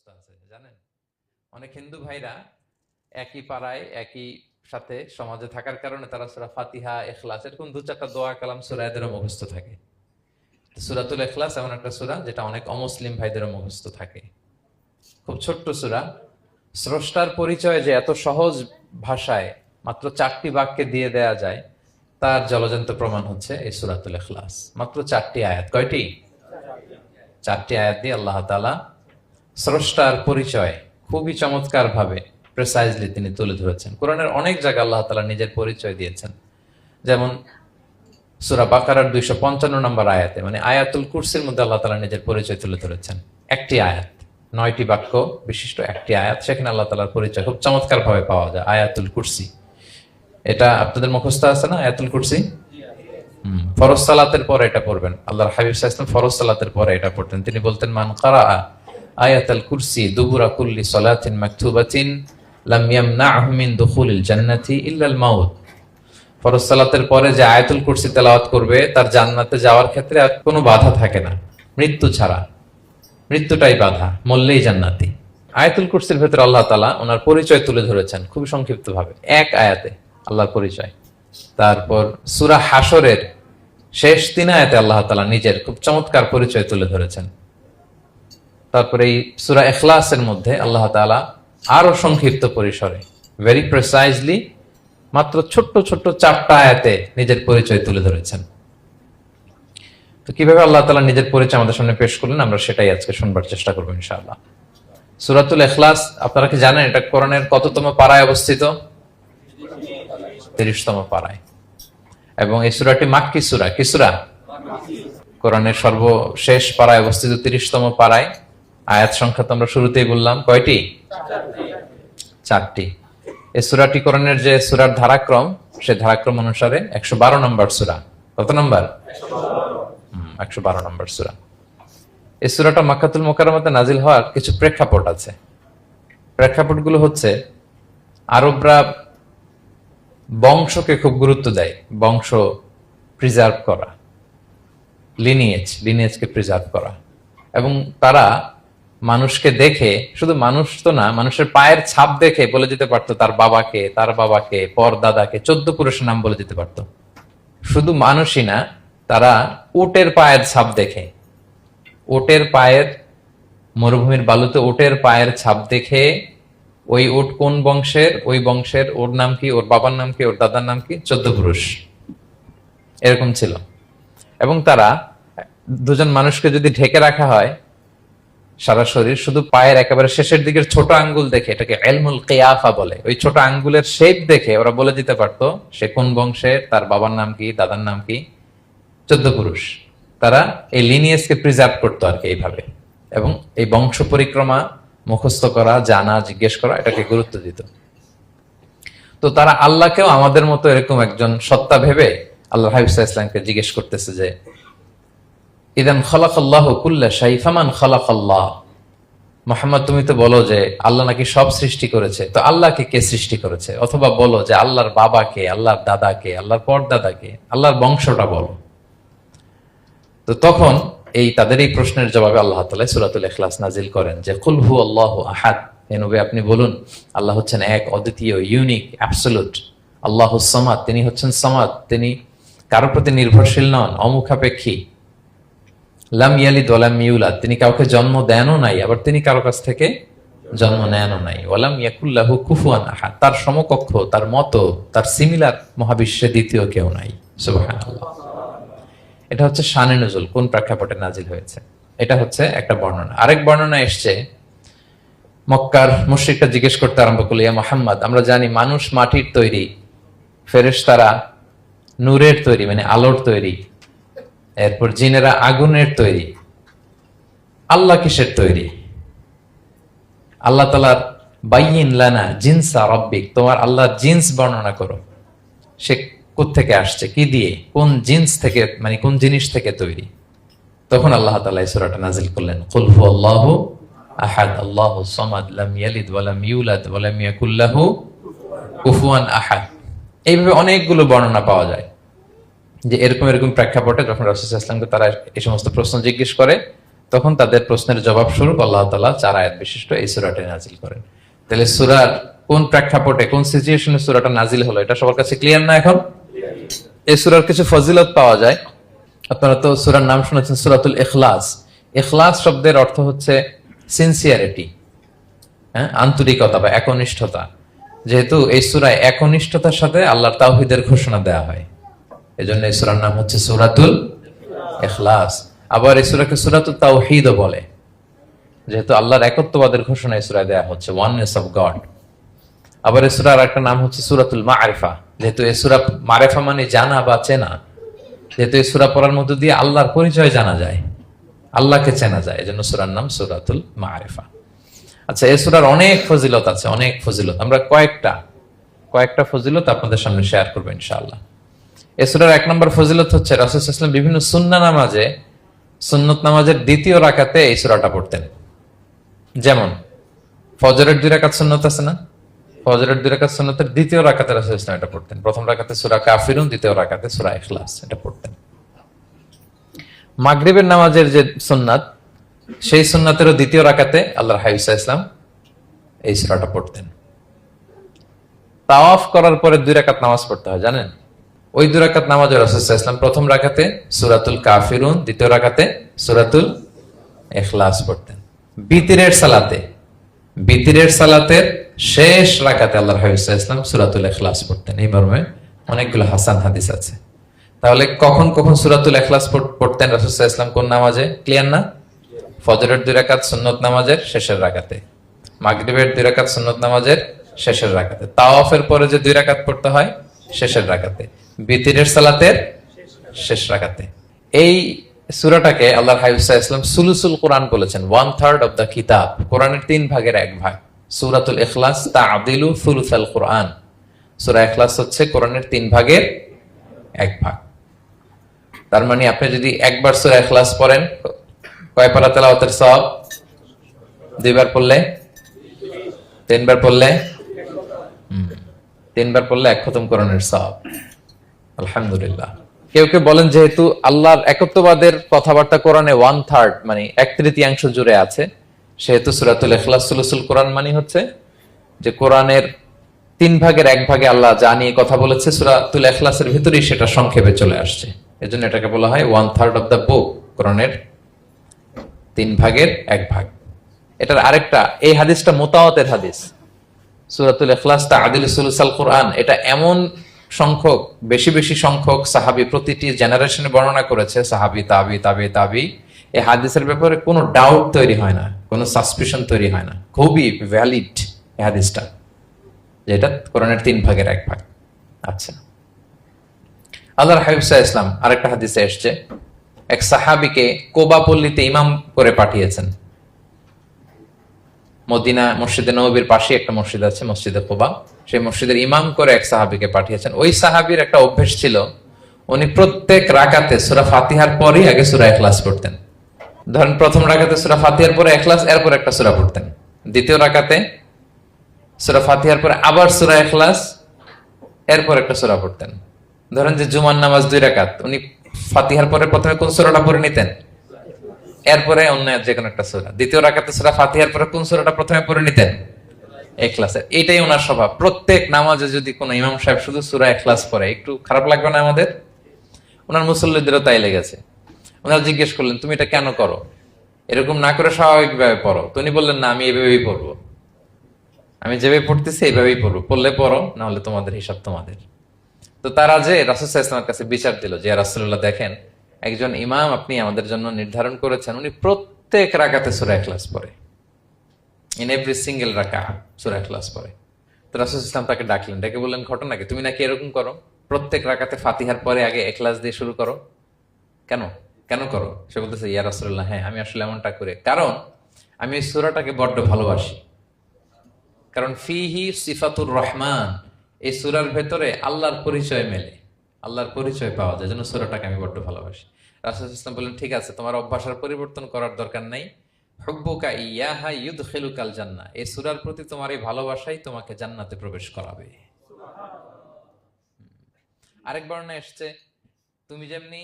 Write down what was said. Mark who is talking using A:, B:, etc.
A: অবস্থা আছে জানেন? অনেক হিন্দু ভাইরা একই পাড়ায় একই সাথে সমাজে থাকার কারণে তারা সূরা ফাতিহা, ইখলাস এরকম দু চারটা দোয়া কালাম সূরা এদেরও মুখস্থ থাকে। সূরাতুল ইখলাস এমন একটা সূরা যেটা অনেক অমুসলিম ভাইদেরও মুখস্থ থাকে। খুব ছোট্ট সূরা। স্রষ্টার পরিচয় যে এত সহজ ভাষায় মাত্র 4টি বাক্যে দিয়ে দেয়া যায় তার জলজন্ত প্রমাণ হচ্ছে এই সূরাতুল ইখলাস। মাত্র 4টি আয়াত। কয়টি? 4টি আয়াত দিয়ে আল্লাহ তাআলা স্রষ্টার পরিচয় খুবই চমৎকার ভাবে প্রেসাইজলি তিনি তুলে ধরেছেন। কোরআনের অনেক জায়গায় আল্লাহ তাআলা নিজের পরিচয় দিয়েছেন। যেমন সূরা বাকারার 255 নম্বর আয়াতে, মানে আয়াতুল কুরসির মধ্যে আল্লাহ তাআলা নিজের পরিচয় তুলে ধরেছেন। একটি আয়াত, 9টি বাক্য বিশিষ্ট একটি আয়াত, সেখানে আল্লাহ তাআলার পরিচয় খুব চমৎকার ভাবে পাওয়া যায়। আয়াতুল কুরসি, এটা আপনাদের মুখস্থ আছে না? আয়াতুল কুরসি ফরজ সালাতের পরে এটা পড়বেন। আল্লাহর হাবিব সাল্লাল্লাহু আলাইহি ওয়াসাল্লাম ফরজ সালাতের পরে এটা পড়তেন। তিনি বলতেন, মান কারাআ আয়াতুল কুরসি দুবুরা কুল্লি সালাতিন মাকতুবাতিন লাম ইয়ামনাহু মিন দুখুলিল জান্নাতি ইল্লাল মাউত। ফরজ সালাতের পরে যে আয়াতুল কুরসি তেলাওয়াত করবে তার জান্নাতে যাওয়ার ক্ষেত্রে আর কোনো বাধা থাকে না, মৃত্যু ছাড়া। মৃত্যুটাই বাধা, মরলেই জান্নাতি। আয়াতুল কুরসির ভেতরে আল্লাহ তাআলা ওনার পরিচয় তুলে ধরেছেন খুব সংক্ষিপ্ত ভাবে, এক আয়াতে আল্লাহর পরিচয়। তারপর সূরা হাশরের শেষ 3 আয়াতে আল্লাহ তাআলা নিজের খুব চমৎকার পরিচয় তুলে ধরেছেন। তারপরে এই সূরা ইখলাসের মধ্যে আল্লাহ তাআলা আরো সংক্ষিপ্ত পরিসরে, ভেরি প্রিসাইজলি, মাত্র ছোট্ট ছোট্ট 4টা আয়াতে নিজের পরিচয় তুলে ধরেছেন। তো কিভাবে আল্লাহ তাআলা নিজের পরিচয় আমাদের সামনে পেশ করলেন, আমরা সেটাই আজকে শুনবার চেষ্টা করবো ইনশাআল্লাহ। সূরাতুল ইখলাস আপনারা কি জানেন এটা কোরআনের কততম পারায় অবস্থিত? 30তম পারায়। এবং এই সূরাটি মাক্কি সূরা। কি সূরা? কোরআনের সর্বশেষ পারায় অবস্থিত 30তম পারায়। আয়াত সংখ্যা তো আমরা শুরুতেই বললাম, কয়টি? 4টি। এই সূরাটি কোরআনের যে সূরার ধারাক্রম, সেই ধারাক্রম অনুসারে 112 নম্বর সূরা। কত নম্বর? 112 নম্বর সূরা। এই সূরাটা মক্কাতুল মুকাররমাতে নাজিল হওয়ার কিছু প্রেক্ষাপট আছে। প্রেক্ষাপটগুলো হচ্ছে, আরবরা বংশকে খুব গুরুত্ব দেয়, বংশ প্রিজার্ভ করা, লিনিয়েজকে প্রিজার্ভ করা। এবং তারা মানুষকে দেখে, শুধু মানুষ তো না, মানুষের পায়ের ছাপ দেখে বলে দিতে পারতো তার বাবাকে, তার বাবাকে, পর দাদাকে, 14 পুরুষের নাম বলে দিতে পারতো। শুধু মানুষই না, তারা উটের পায়ের ছাপ দেখে, উটের পায়ের, মরুভূমির বালুতে উটের পায়ের ছাপ দেখে ওই উট কোন বংশের, ওই বংশের ওর নাম কি, ওর বাবার নাম কি, ওর দাদার নাম কি, 14 পুরুষ এরকম ছিল। এবং তারা দুজন মানুষকে যদি ঢেকে রাখা হয় সারা শরীর, শুধু পায়ের একেবারে শেষের দিকের ছোট আঙ্গুল দেখে, এটাকে ইলমুল কিয়াফা বলে, ওই ছোট আঙ্গুলের শেপ দেখে ওরা বলে দিতে পারতো সে কোন বংশের, তার বাবার নাম কি, দাদার নাম কি, 14 পুরুষ। তারা এই লিনিয়েজকে প্রিজার্ভ করতো আর কি এইভাবে। এবং এই বংশ পরিক্রমা মুখস্থ করা, জানা, জিজ্ঞেস করা, এটাকে গুরুত্ব দিত। তো তারা আল্লাহকেও আমাদের মতো এরকম একজন সত্তা ভেবে আল্লাহ হাবিব সাল্লাল্লাহু আলাইহি ওয়াসাল্লামকে জিজ্ঞেস করতেছে যে, ইদান খালাকাল্লাহু কুল্লা শাই ফামান খালাকাল্লাহ। মুহাম্মদ, তুমি তো বলো যে আল্লাহ নাকি সব সৃষ্টি করেছে, তো আল্লাহকে কে সৃষ্টি করেছে? অথবা বলো যে আল্লাহর বাবাকে, আল্লাহর দাদাকে, আল্লাহর পরদাদাকে, আল্লাহর বংশটা বলো। তো তখন তাদের এই প্রশ্নের জবাবে আল্লাহ তাআলা সূরাতুল ইখলাস নাজিল করেন যে, কুল হু আল্লাহু আহাদ, হে নবী আপনি বলুন আল্লাহ হচ্ছেন এক, অদ্বিতীয়, ইউনিক, অ্যাবসলিউট। আল্লাহুস সামাদ, তিনি হচ্ছেন সামাদ, তিনি কারো প্রতি নির্ভরশীল নন, অমুখাপেক্ষী। লাম ইয়ালিদ ওয়া লাম ইউলাদ, তিনি কাউকে জন্ম দেনও নাই, আবার তিনি কারো কাছ থেকে জন্ম নেনও নাই। ওয়া লাম ইয়াকুল লাহু কুফুয়ান আহাদ, তার সমকক্ষ, তার মতো, তার সিমিলার মহাবিশ্বে দ্বিতীয় কেউ নাই। সুবহানাল্লাহ। এটা হচ্ছে শানে নুজুল, কোন প্রেক্ষাপটে নাজিল হয়েছে, এটা হচ্ছে একটা বর্ণনা। আরেক বর্ণনা এসছে, মক্কার মুশরিকরা জিজ্ঞেস করতে আরম্ভ করলো, ইয়া মুহাম্মদ, আমরা জানি মানুষ মাটির তৈরি, ফেরেশতারা নূরের তৈরি, মানে আলোর তৈরি, এরপর জিনেরা আগুনের তৈরি, আল্লাহ কিসের তৈরি? আল্লাহ তাআলার বাইয়িন লানা জিনসা রাব্বিক, তোমার আল্লাহর জিন্স বর্ণনা করো, সে কোত্থেকে আসছে, কি দিয়ে, কোন জিন্স থেকে, মানে কোন জিনিস থেকে তৈরি? তখন আল্লাহ তাআলা এই সূরাটা নাজিল করলেন, কুল হু আল্লাহু আহাদ আল্লাহুস সামাদ লাম ইয়ালিদ ওয়া লাম ইউলাদ ওয়া লাম ইয়াকুল লাহু কুফুয়ান আহাদ। এইভাবে অনেকগুলো বর্ণনা পাওয়া যায় যে এরকম এরকম প্রেক্ষাপটে যখন রাসূল সাল্লাল্লাহু আলাইহি ওয়াসাল্লামকে তারা এই সমস্ত প্রশ্ন জিজ্ঞেস করে, তখন তাদের প্রশ্নের জবাব স্বরূপ আল্লাহ তাআলা 4 আয়াত বিশিষ্ট এই সূরাটি নাজিল করেন। তাহলে সূরার কোন প্রেক্ষাপটে কোন সিচুয়েশনে সূরাটা নাজিল হলো এটা সবার কাছে ক্লিয়ার না এখন? এই সূরার কিছু ফজিলত পাওয়া যায়। আপনারা তো সূরার নাম শুনেছেন সূরাতুল ইখলাস। ইখলাস শব্দের অর্থ হচ্ছে সিনসিয়ারিটি, আন্তরিকতা বা একনিষ্ঠতা। যেহেতু এই সূরায় একনিষ্ঠতার সাথে আল্লাহর তাওহীদের ঘোষণা দেওয়া হয়, এজন্য এই সূরার নাম হচ্ছে সূরাতুল ইখলাস। আবার এই সূরাকে সূরাতুত তাওহীদও বলে, যেহেতু আল্লাহর একত্ববাদের ঘোষণা এই সূরায় দেওয়া হচ্ছে, ওয়াননেস অফ গড। আবার এই সূরার একটা নাম হচ্ছে সূরাতুল মারিফা, যেহেতু এই সূরা মারিফা মানে জানা বা চেনা। যেহেতু এই সূরা পড়ার মধ্য দিয়ে আল্লাহর পরিচয় জানা যায়, আল্লাহকে চেনা যায়, এজন্য সূরার নাম সূরাতুল মারিফা। আচ্ছা, এই সূরার অনেক ফজিলত আছে, অনেক ফজিলত। আমরা কয়েকটা ফজিলত আপনাদের সামনে শেয়ার করবো ইনশাআল্লাহ। এই সূরার 1 নম্বর ফজিলত হচ্ছে রাসূল সাল্লাল্লাহু আলাইহি ওয়াসাল্লাম বিভিন্ন সুন্নাহ নামাজে, সুন্নত নামাজের দ্বিতীয় রাকাতে এই সূরাটা পড়তেন। যেমন ফজরের 2 রাকাত সুন্নত আছে না, ফজরের 2 রাকাত সুন্নতের দ্বিতীয় রাকাতে রাসূল সাল্লাল্লাহু আলাইহি ওয়াসাল্লাম এটা পড়তেন। প্রথম রাকাতে সূরা কাফিরুন, দ্বিতীয় রাকাতে সূরা ইখলাস এটা পড়তেন। মাগরিবের নামাজের যে সুন্নাত, সেই সুন্নাতেরও দ্বিতীয় রাকাতে আল্লাহর হাবিব সাল্লাল্লাহু আলাইহি ওয়াসাল্লাম এই সূরাটা পড়তেন। তাওয়াফ করার পরে 2 রাকাত নামাজ পড়তে হয়, জানেন? ওই 2 রাকাত নামাজে রাসূল সাল্লাল্লাহু আলাইহি ওয়াসাল্লাম প্রথম রাকাতে সূরাতুল কাফিরুন, দ্বিতীয় রাকাতে সূরাতুল ইখলাস পড়তেন। বিতিরের সালাতের শেষ রাকাতে আল্লাহর হাবিব সাল্লাল্লাহু আলাইহি ওয়াসাল্লাম সূরাতুল ইখলাস পড়তেন। এই মর্মে অনেকগুলো হাসান হাদিস আছে। তাহলে কখন কখন সূরাতুল ইখলাস পড়তেন রাসূল সাল্লাল্লাহু আলাইহি ওয়াসাল্লাম, কোন নামাজে? ক্লিয়ার না? ফজরের 2 রাকাত সুন্নত নামাজের শেষের রাকাতে, মাগরিবের 2 রাকাত সুন্নত নামাজের শেষের রাকাতে, তাওয়াফের পরে যে 2 রাকাত পড়তে হয় শেষের রাকাতে, বিতিরের সালাতের শেষ রাকাতে। এই সূরাটাকে আল্লাহর হাবিব সাল্লাল্লাহু আলাইহি ওয়াসাল্লাম সুলুসুল কোরআন বলেছেন, 1/3 অফ দা কিতাব, কোরআনের 3 ভাগের 1 ভাগ। সূরাতুল ইখলাস তা'দিলু সুলুসাল কোরআন, সূরা ইখলাস হচ্ছে কোরআনের 3 ভাগের 1 ভাগ। তার মানে আপনি যদি একবার সূরা ইখলাস পড়েন, কয় পারা তেলাওয়াতের সওয়াব? 2 বার পড়লে, 3 বার পড়লে, 3 বার পড়লে 1 খতম কোরআনের সওয়াব। আলহামদুলিল্লাহ। কেউ কেউ বলেন যেহেতু আল্লাহর একত্ববাদের কথাবার্তা কোরআনে 1/3 মানে 1/3 জুড়ে আছে, সেহেতু সূরাতুল ইখলাস সুলুসুল কোরআন মানে হচ্ছে যে কোরআনের 3 ভাগের 1 ভাগে আল্লাহ যা নিয়ে কথা বলেছে সূরাতুল ইখলাসের ভিতরেই সেটা সংক্ষেপে চলে আসছে। এজন্য এটাকে বলা হয় 1/3 অফ দা বুক, কোরআনের 3 ভাগের 1 ভাগ। এটার আরেকটা, এই হাদিসটা মুতাওয়াতির হাদিস। সূরাতুল ইখলাস তা'দিলু সুলুসাল কোরআন, এটা এমন সংখ্যক, বেশি বেশি সংখ্যক সাহাবী প্রতিটি জেনারেশনে বর্ণনা করেছে, সাহাবী, তাবি। এই হাদিসের ব্যাপারে কোনো ডাউট তৈরি হয় না, কোনো সাসপিশন তৈরি হয় না, খুবই ভ্যালিড এই হাদিসটা, যেটা কোরআনের 3 ভাগের 1 ভাগ। আচ্ছা, আল্লাহর হাবিব সাল্লাল্লাহু আলাইহি ওয়াসাল্লাম আরেকটা হাদিসে এসেছে, এক সাহাবীকে কোবা পল্লীতে ইমাম করে পাঠিয়েছেন। মদিনা মসজিদে নববীর পাশে একটা মসজিদ আছে, মসজিদে কোবা, সেই মসজিদের ইমাম করে এক সাহাবীকে পাঠিয়েছেন। ওই সাহাবীর একটা অভ্যেস ছিল, উনি প্রত্যেক রাকাতে সূরা ফাতিহার পরেই আগে সূরা ইখলাস পড়তেন। ধরেন প্রথম রাকাতে সূরা ফাতিহার পরে ইখলাস, এরপর একটা সূরা পড়তেন। দ্বিতীয় রাকাতে সূরা ফাতিহার পরে আবার সূরা ইখলাস, এরপর একটা সূরা পড়তেন। ধরেন যে জুমার নামাজ 2 রাকাত, উনি ফাতিহার পরে প্রথমে কোন সূরাটা পড়ে নিতেন, এরপরে অন্য যে কোনো একটা সূরা। দ্বিতীয় রাকাতে সূরা ফাতিহার পরে কোন সূরাটা প্রথমে পড়ে নিতেন? ইখলাসের। এটাই ওনার স্বভাব। প্রত্যেক নামাজে যদি কোনো ইমাম সাহেব শুধু সূরা ইখলাস পড়ে, একটু খারাপ লাগবে না আমাদের? ওনার মুসল্লিদেরও তাই লেগেছে। ওনারা জিজ্ঞেস করলেন, তুমি এটা কেন করো? এরকম না করে স্বাভাবিকভাবে পড়ো। তো উনি বললেন, না, আমি এইভাবেই পড়বো, আমি যেভাবে পড়তেছি এইভাবেই পড়বো, পড়লে পড়ো, না হলে তোমাদের হিসাব তোমাদের। তো তারা যে রাসূল সাল্লাল্লাহু আলাইহি ওয়াসাল্লামের কাছে বিচার দিল যে, ইয়া রাসূলুল্লাহ, দেখেন একজন ইমাম আপনি আমাদের জন্য নির্ধারণ করেছেন, উনি প্রত্যেক রাকাতে সূরা ইখলাস পড়ে, ইন এভরি সিঙ্গেল রাকাত সূরা ইখলাস পড়ে। তো রাসূল সাল্লাল্লাহু আলাইহি ওয়াসাল্লাম তাকে ডাকলেন, ডেকে বললেন, ঘটনা কি? তুমি নাকি এরকম করো, প্রত্যেক রাকাতে ফাতিহার পরে আগে ইখলাস দিয়ে শুরু করো, কেন কেন করো? সে বলতেছে, ইয়া রাসূলুল্লাহ, হ্যাঁ আমি আসলে এমনটা করে, কারণ আমি এই সূরাটাকে বড্ড ভালোবাসি। কারণ ফিহি সিফাতুর রহমান, এই সূরার ভেতরে আল্লাহর পরিচয় মেলে, আল্লাহর পরিচয় পাওয়া যায়, যেন সূরাটাকে আমি বড্ড ভালোবাসি। রাসূল সাল্লাল্লাহু আলাইহি ওয়াসাল্লাম বললেন, ঠিক আছে, তোমার অভ্যাসের পরিবর্তন করার দরকার নাই, হুব্বুকা ইয়াহা ইউদখিলুকাল জান্নাহ, এই সূরার প্রতি তোমার এই ভালোবাসাই তোমাকে জান্নাতে প্রবেশ করাবে। আরেক বর্ণনায় এসেছে, তুমি যেমনি